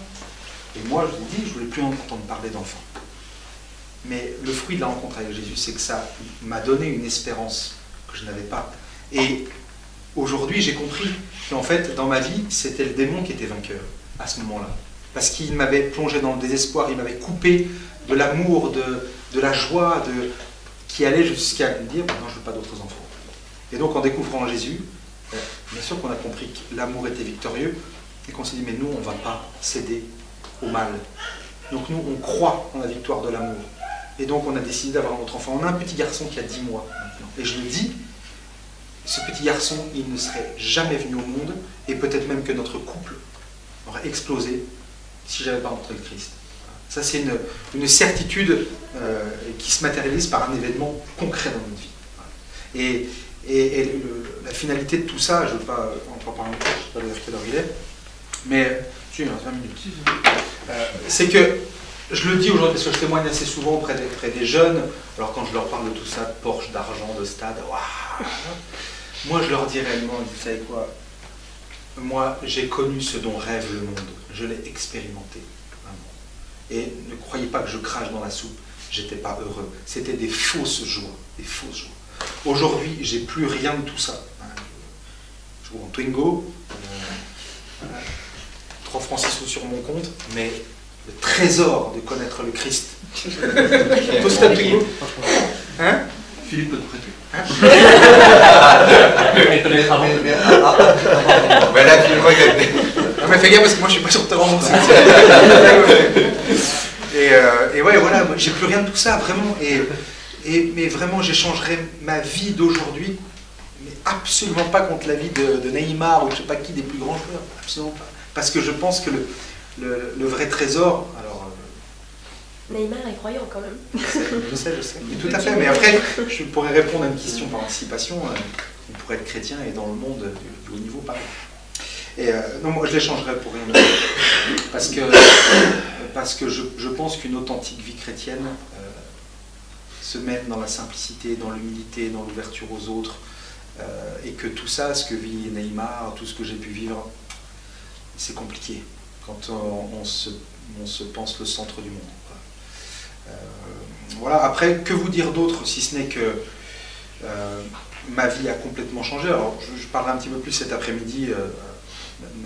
et moi je vous ai dit, je voulais plus entendre parler d'enfants. Mais le fruit de la rencontre avec Jésus, c'est que ça m'a donné une espérance que je n'avais pas. Et aujourd'hui, j'ai compris qu'en fait, dans ma vie, c'était le démon qui était vainqueur à ce moment-là. Parce qu'il m'avait plongé dans le désespoir, il m'avait coupé de l'amour, de la joie, qui allait jusqu'à me dire, non, je ne veux pas d'autres enfants. Et donc, en découvrant Jésus, bien sûr qu'on a compris que l'amour était victorieux, et qu'on s'est dit, mais nous, on ne va pas céder au mal. Donc nous, on croit en la victoire de l'amour. Et donc, on a décidé d'avoir notre enfant. On a un petit garçon qui a 10 mois maintenant. Et je le dis, ce petit garçon, il ne serait jamais venu au monde, et peut-être même que notre couple aurait explosé si je n'avais pas rencontré le Christ. Ça, c'est une certitude qui se matérialise par un événement concret dans notre vie. Et la finalité de tout ça, je ne veux pas en parler encore, je ne sais pas quelle heure il est, mais si, il y a 20 minutes. C'est que je le dis aujourd'hui parce que je témoigne assez souvent auprès des jeunes, alors quand je leur parle de tout ça, de Porsche, d'argent, de stade, waouh, moi je leur dis réellement, vous savez quoi, moi j'ai connu ce dont rêve le monde, je l'ai expérimenté. Et ne croyez pas que je crache dans la soupe, j'étais pas heureux, c'était des fausses joies, des fausses joies. Aujourd'hui, j'ai plus rien de tout ça. Je joue en Twingo, 3 francs 6 sous sur mon compte, mais le trésor de connaître le Christ. Toi, c'est un Twingo ? Hein ? Philippe peut te prêter. Mais là, Philippe, regardez. Non, mais fais gaffe parce que moi, je suis pas sur le terrain non plus. Et ouais, voilà, j'ai plus rien de tout ça, vraiment. Mais vraiment, j'échangerais ma vie d'aujourd'hui, mais absolument pas contre la vie de Neymar ou je sais pas qui des plus grands joueurs. Absolument pas. Parce que je pense que le vrai trésor, alors... Neymar est croyant quand même. Je sais. Et tout à fait. Mais après, je pourrais répondre à une question par anticipation. On pourrait être chrétien et dans le monde du haut niveau, pareil. Et non, moi, je l'échangerais pour rien. Parce que je pense qu'une authentique vie chrétienne se mène dans la simplicité, dans l'humilité, dans l'ouverture aux autres. Et que tout ça, ce que vit Neymar, tout ce que j'ai pu vivre, c'est compliqué. Quand on se pense le centre du monde. Voilà, après, que vous dire d'autre, si ce n'est que ma vie a complètement changé. Alors, je parlerai un petit peu plus cet après-midi de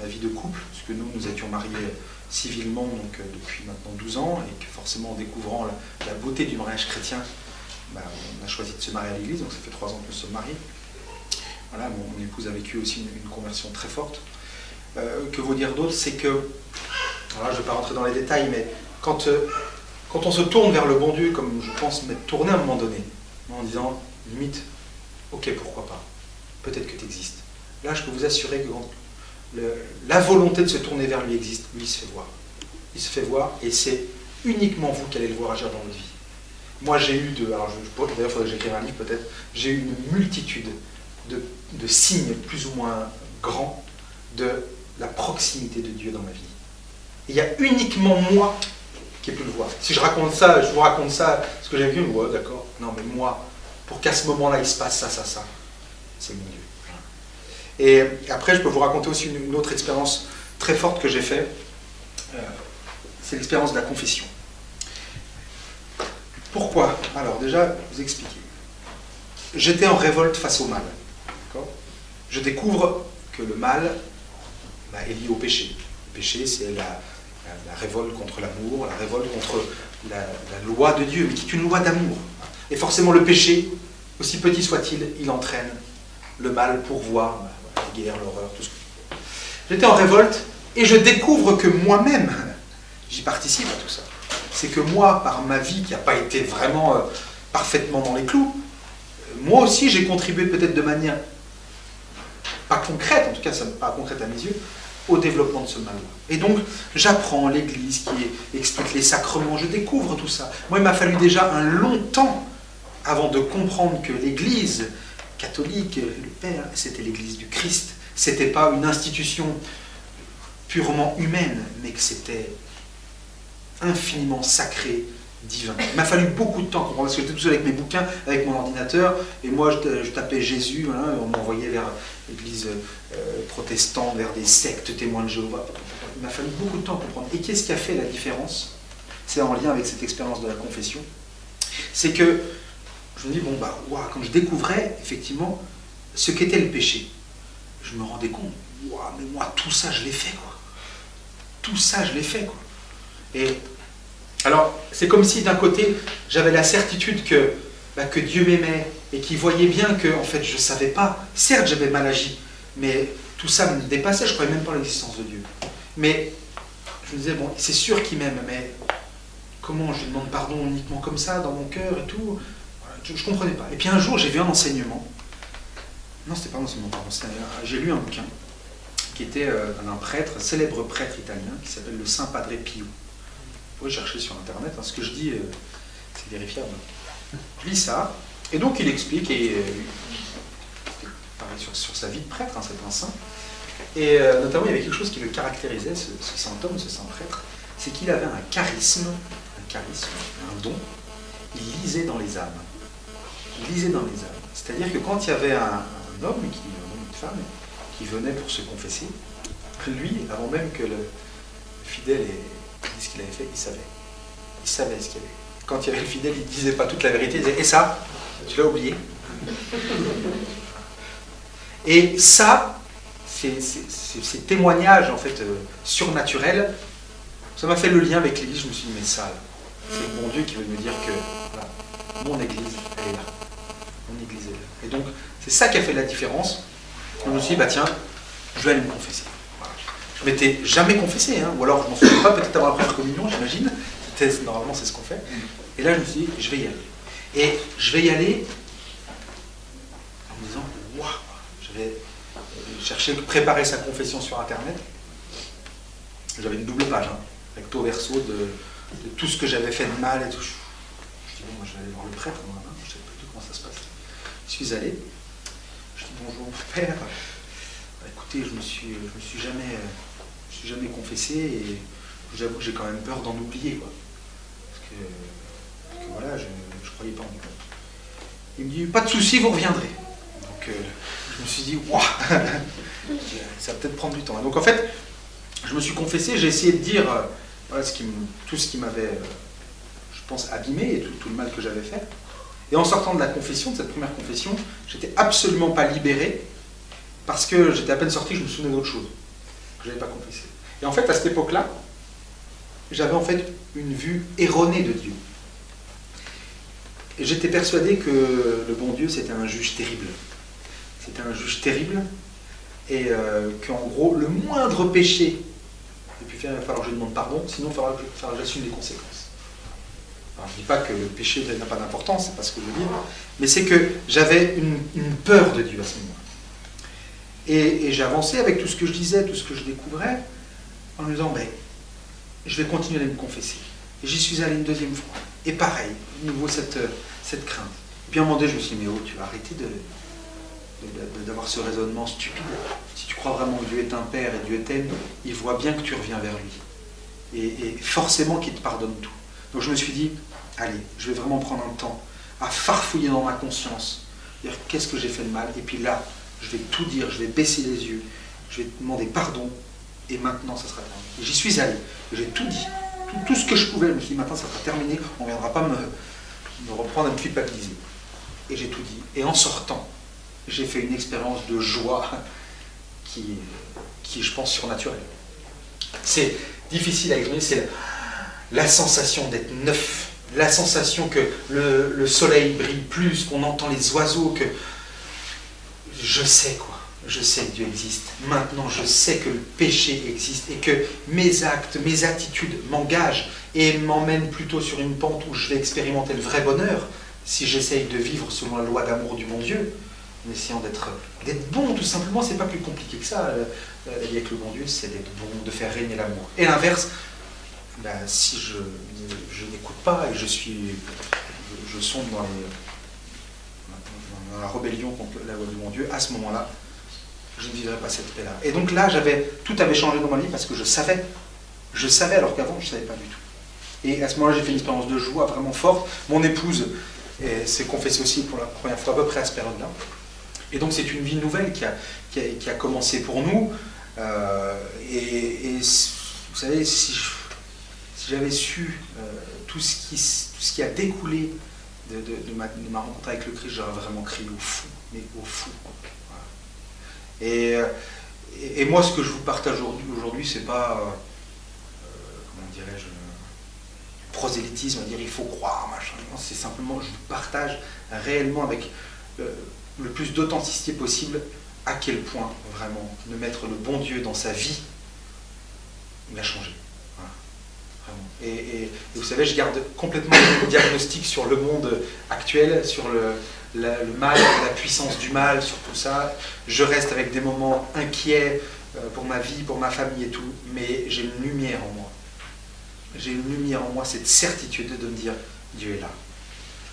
ma vie de couple, puisque nous étions mariés civilement donc, depuis maintenant 12 ans, et que forcément, en découvrant la beauté du mariage chrétien, on a choisi de se marier à l'église, donc ça fait 3 ans que nous sommes mariés. Voilà, mon épouse a vécu aussi une conversion très forte. Que vous dire d'autre, c'est que, alors là, je ne vais pas rentrer dans les détails, mais quand on se tourne vers le bon Dieu, comme je pense m'être tourné à un moment donné, en disant, limite, ok, pourquoi pas, peut-être que tu existes. Là, je peux vous assurer que quand la volonté de se tourner vers lui existe, lui, il se fait voir. Il se fait voir, et c'est uniquement vous qui allez le voir agir dans votre vie. Moi, j'ai eu alors d'ailleurs, il faudrait que j'écrive un livre peut-être, j'ai eu une multitude de signes plus ou moins grands de la proximité de Dieu dans ma vie. Et il y a uniquement moi qui ai pu le voir. Si je raconte ça, je vous raconte ça, ce que j'ai vu, ouais, d'accord. Non, mais moi, pour qu'à ce moment-là, il se passe ça, c'est mon Dieu. Et après, je peux vous raconter aussi une autre expérience très forte que j'ai faite. C'est l'expérience de la confession. Pourquoi? Alors déjà, vous expliquer. J'étais en révolte face au mal. Je découvre que le mal est lié au péché. Le péché, c'est la révolte contre l'amour, la révolte contre la loi de Dieu, mais qui est une loi d'amour. Et forcément, le péché, aussi petit soit-il, il entraîne le mal pour voir la guerre, l'horreur, tout ce que... J'étais en révolte et je découvre que moi-même, j'y participe à tout ça. C'est que moi, par ma vie qui n'a pas été vraiment parfaitement dans les clous, moi aussi j'ai contribué peut-être de manière pas concrète, en tout cas pas concrète à mes yeux, au développement de ce mal-là. Et donc j'apprends l'Église qui explique les sacrements, je découvre tout ça. Moi il m'a fallu déjà un long temps avant de comprendre que l'Église catholique, le Père, c'était l'Église du Christ. C'était pas une institution purement humaine, mais que c'était infiniment sacré, divin. Il m'a fallu beaucoup de temps pour comprendre, parce que j'étais tout seul avec mes bouquins, avec mon ordinateur, et moi je tapais Jésus, voilà, on m'envoyait vers l'église protestante, vers des sectes témoins de Jéhovah. Il m'a fallu beaucoup de temps pour comprendre. Et qu'est-ce qui a fait la différence? C'est en lien avec cette expérience de la confession. C'est que je me dis, bon, bah, wow, quand je découvrais effectivement ce qu'était le péché, je me rendais compte, wow, mais moi, tout ça, je l'ai fait, quoi. Tout ça, je l'ai fait, quoi. Et alors, c'est comme si d'un côté, j'avais la certitude que Dieu m'aimait et qu'il voyait bien que, en fait, je ne savais pas. Certes, j'avais mal agi, mais tout ça me dépassait, je ne croyais même pas à l'existence de Dieu. Mais je me disais, bon, c'est sûr qu'il m'aime, mais comment je lui demande pardon uniquement comme ça, dans mon cœur et tout? Voilà, je ne comprenais pas. Et puis un jour, j'ai vu un enseignement. Non, c'était pas un enseignement, pardon. J'ai lu un bouquin qui était d'un prêtre, un célèbre prêtre italien, qui s'appelle le Saint Padre Pio. Vous pouvez chercher sur Internet, hein, ce que je dis, c'est vérifiable. Je lis ça, et donc il explique, et pareil sur sa vie de prêtre, hein, c'est un saint, et notamment il y avait quelque chose qui le caractérisait, ce saint homme, ce saint prêtre, c'est qu'il avait un charisme, un don, il lisait dans les âmes. Il lisait dans les âmes. C'est-à-dire que quand il y avait un homme, une femme, qui venait pour se confesser, lui, avant même que le fidèle dise ce qu'il avait fait, il savait. Il savait ce qu'il y avait. Quand il y avait le fidèle, il ne disait pas toute la vérité, il disait « Et ça, tu l'as oublié ?» Et ça, ces témoignages en fait surnaturels, ça m'a fait le lien avec l'Église. Je me suis dit, mais ça, c'est le bon Dieu qui veut me dire que voilà, mon Église, elle est là. Mon Église est là. Et donc, c'est ça qui a fait la différence. Je me suis dit, bah tiens, je vais aller me confesser. Voilà. Je ne m'étais jamais confessé, hein, ou alors je m'en souviens pas, peut-être avant la première communion, j'imagine. Normalement, c'est ce qu'on fait. Et là, je me suis dit, je vais y aller. Et je vais y aller en me disant, waouh, j'avais cherché, préparer sa confession sur Internet. J'avais une double page, hein, recto verso de tout ce que j'avais fait de mal et tout. Je me dis, bon, moi, je vais aller voir le prêtre, moi, hein, je ne sais pas du tout comment ça se passe. Je suis allé, je dis, bonjour, père. Écoutez, je me suis jamais confessé et j'avoue que j'ai quand même peur d'en oublier, quoi. Parce que voilà, je ne croyais pas en Dieu. Il me dit, pas de souci, vous reviendrez. Donc je me suis dit, waouh, ça va peut-être prendre du temps. Donc en fait, je me suis confessé, j'ai essayé de dire voilà, tout ce qui m'avait, je pense, abîmé et tout le mal que j'avais fait. Et en sortant de la confession, de cette première confession, j'étais absolument pas libéré parce que j'étais à peine sorti, je me souvenais d'autre chose que je n'avais pas confessé. Et en fait, à cette époque-là, j'avais en fait une vue erronée de Dieu. Et j'étais persuadé que le bon Dieu, c'était un juge terrible. C'était un juge terrible, et qu'en gros, le moindre péché, et puis il va falloir que je lui demande pardon, sinon il va falloir que j'assume les conséquences. Alors, je ne dis pas que le péché n'a pas d'importance, c'est pas ce que je veux dire, mais c'est que j'avais une peur de Dieu à ce moment-là. Et j'ai avancé avec tout ce que je disais, tout ce que je découvrais, en me disant, ben, je vais continuer à me confesser. Et j'y suis allé une deuxième fois. Et pareil, de nouveau cette crainte. Et puis à un moment donné, je me suis dit, mais oh, tu vas arrêter d'avoir ce raisonnement stupide. Si tu crois vraiment que Dieu est un Père et Dieu t'aime, il voit bien que tu reviens vers lui. Et forcément qu'il te pardonne tout. Donc je me suis dit, allez, je vais vraiment prendre un temps à farfouiller dans ma conscience, dire qu'est-ce que j'ai fait de mal, et puis là, je vais tout dire, je vais baisser les yeux, je vais te demander pardon, et maintenant ça sera terminé. Et j'y suis allé, j'ai tout dit, tout ce que je pouvais. Je me suis dit, maintenant ça sera terminé, on ne viendra pas me reprendre à me culpabiliser. Et j'ai tout dit. Et en sortant, j'ai fait une expérience de joie qui est, je pense, surnaturelle. C'est difficile à exprimer, c'est la sensation d'être neuf, la sensation que le soleil brille plus, qu'on entend les oiseaux, que je sais quoi. Je sais que Dieu existe. Maintenant, je sais que le péché existe et que mes actes, mes attitudes m'engagent et m'emmènent plutôt sur une pente où je vais expérimenter le vrai bonheur si j'essaye de vivre selon la loi d'amour du bon Dieu, en essayant d'être bon, tout simplement. C'est pas plus compliqué que ça. La vie avec le bon Dieu, c'est d'être bon, de faire régner l'amour. Et l'inverse, ben, si je n'écoute pas et je sombre dans la rébellion contre la loi de mon Dieu, à ce moment-là, je ne vivrai pas cette paix-là. Et donc là, tout avait changé dans ma vie parce que je savais alors qu'avant, je ne savais pas du tout. Et à ce moment-là, j'ai fait une expérience de joie vraiment forte. Mon épouse s'est confessée aussi pour la première fois à peu près à cette période-là. Et donc c'est une vie nouvelle qui a commencé pour nous. Et vous savez, si j'avais su tout ce qui a découlé de ma rencontre avec le Christ, j'aurais vraiment crié au fou, mais au fou. Voilà. Et moi, ce que je vous partage aujourd'hui, c'est pas, comment dirais-je, prosélytisme, dire il faut croire, machin. Non, c'est simplement, je vous partage réellement avec le plus d'authenticité possible à quel point, vraiment, de mettre le bon Dieu dans sa vie, il a changé. Et vous savez, je garde complètement le diagnostic sur le monde actuel, sur le mal, la puissance du mal, sur tout ça. Je reste avec des moments inquiets pour ma vie, pour ma famille et tout, mais j'ai une lumière en moi. J'ai une lumière en moi, cette certitude de me dire, Dieu est là.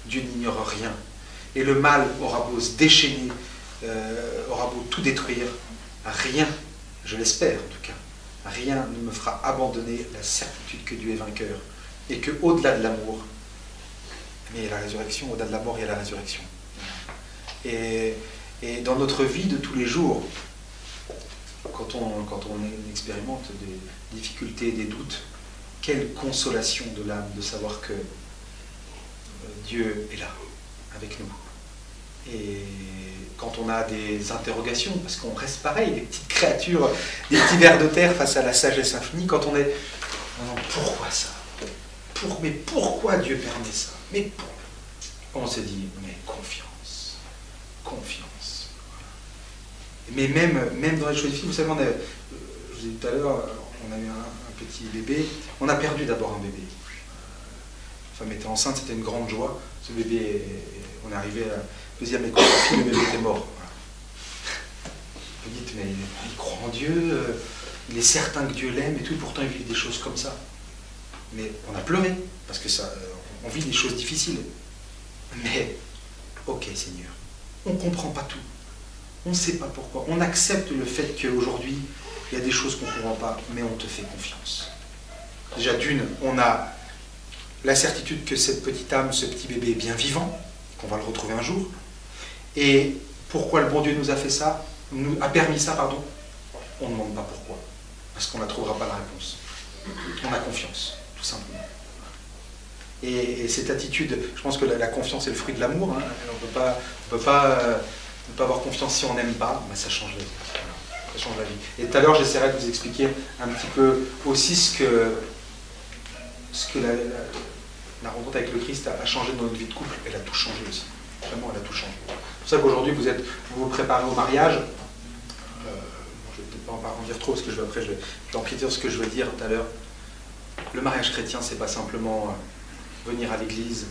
Dieu n'ignore rien. Et le mal aura beau se déchaîner, aura beau tout détruire, rien, je l'espère en tout cas, rien ne me fera abandonner la certitude que Dieu est vainqueur et qu'au-delà de l'amour, mais il y a la résurrection, au-delà de la mort, il y a la résurrection. Et dans notre vie de tous les jours, quand on expérimente des difficultés, des doutes, quelle consolation de l'âme de savoir que Dieu est là, avec nous. Et quand on a des interrogations, parce qu'on reste pareil, des petites créatures, des petits vers de terre face à la sagesse infinie, quand on est... Non, pourquoi ça? Mais pourquoi Dieu permet ça? Mais on se dit, mais confiance. Confiance. Mais même dans les choses difficiles, vous savez, je vous ai dit tout à l'heure, on a eu un petit bébé, on a perdu d'abord un bébé. La femme était enceinte, c'était une grande joie. Ce bébé, on est arrivé à la deuxième échographie, le bébé était mort. Vous dites, mais il croit en Dieu, il est certain que Dieu l'aime et tout, pourtant il vit des choses comme ça. Mais on a pleuré, parce que on vit des choses difficiles. Mais, ok Seigneur, on ne comprend pas tout. On ne sait pas pourquoi. On accepte le fait qu'aujourd'hui, il y a des choses qu'on ne comprend pas, mais on te fait confiance. Déjà d'une, on a la certitude que cette petite âme, ce petit bébé est bien vivant, qu'on va le retrouver un jour. Et pourquoi le bon Dieu nous a fait ça, a permis ça, pardon, on ne demande pas pourquoi. Parce qu'on ne trouvera pas la réponse. On a confiance, tout simplement. Et cette attitude, je pense que la confiance est le fruit de l'amour. Hein. On ne peut pas avoir confiance si on n'aime pas, mais ça change la vie. Voilà, ça change la vie. Et tout à l'heure, j'essaierai de vous expliquer un petit peu aussi ce que la rencontre avec le Christ a changé dans notre vie de couple. Elle a tout changé aussi. Vraiment, elle a tout changé. C'est pour ça qu'aujourd'hui, vous vous préparez au mariage. Je ne vais peut-être pas en dire trop, parce que je vais empiéter sur ce que je veux dire tout à l'heure. Le mariage chrétien, c'est pas simplement venir à l'église,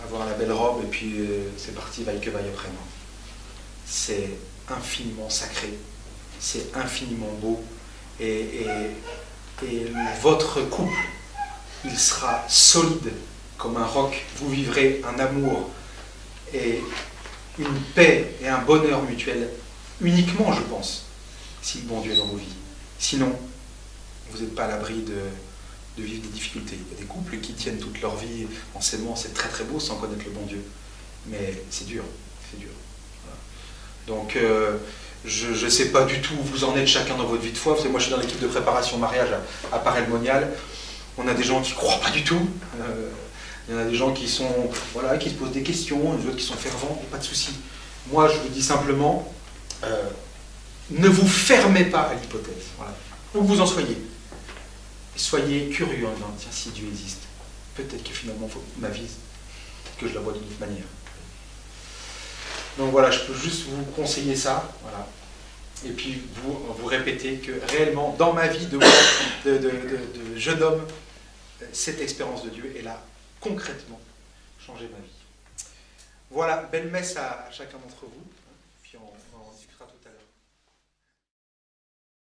avoir la belle robe, et puis c'est parti, vaille que vaille après. Non. C'est infiniment sacré, c'est infiniment beau, et votre couple, il sera solide comme un roc. Vous vivrez un amour et une paix et un bonheur mutuel uniquement, je pense, si le bon Dieu est dans vos vies. Sinon, vous n'êtes pas à l'abri de vivre des difficultés. Il y a des couples qui tiennent toute leur vie en s'aimant, c'est très très beau sans connaître le bon Dieu. Mais c'est dur, c'est dur. Voilà. Donc, je ne sais pas du tout où vous en êtes chacun dans votre vie de foi. Parce que moi, je suis dans l'équipe de préparation mariage à Paray-le-Monial. On a des gens qui ne croient pas du tout. Il y en a des gens qui se posent des questions, des autres qui sont fervents, pas de souci. Moi, je vous dis simplement, ne vous fermez pas à l'hypothèse. Voilà. Où vous en soyez. Soyez curieux en disant, tiens, si Dieu existe, peut-être que finalement, ma vie, peut-être que je la vois d'une autre manière. Donc voilà, je peux juste vous conseiller ça, voilà. Et puis vous répétez que réellement, dans ma vie de jeune homme, cette expérience de Dieu, elle a concrètement changé ma vie. Voilà, belle messe à chacun d'entre vous. Puis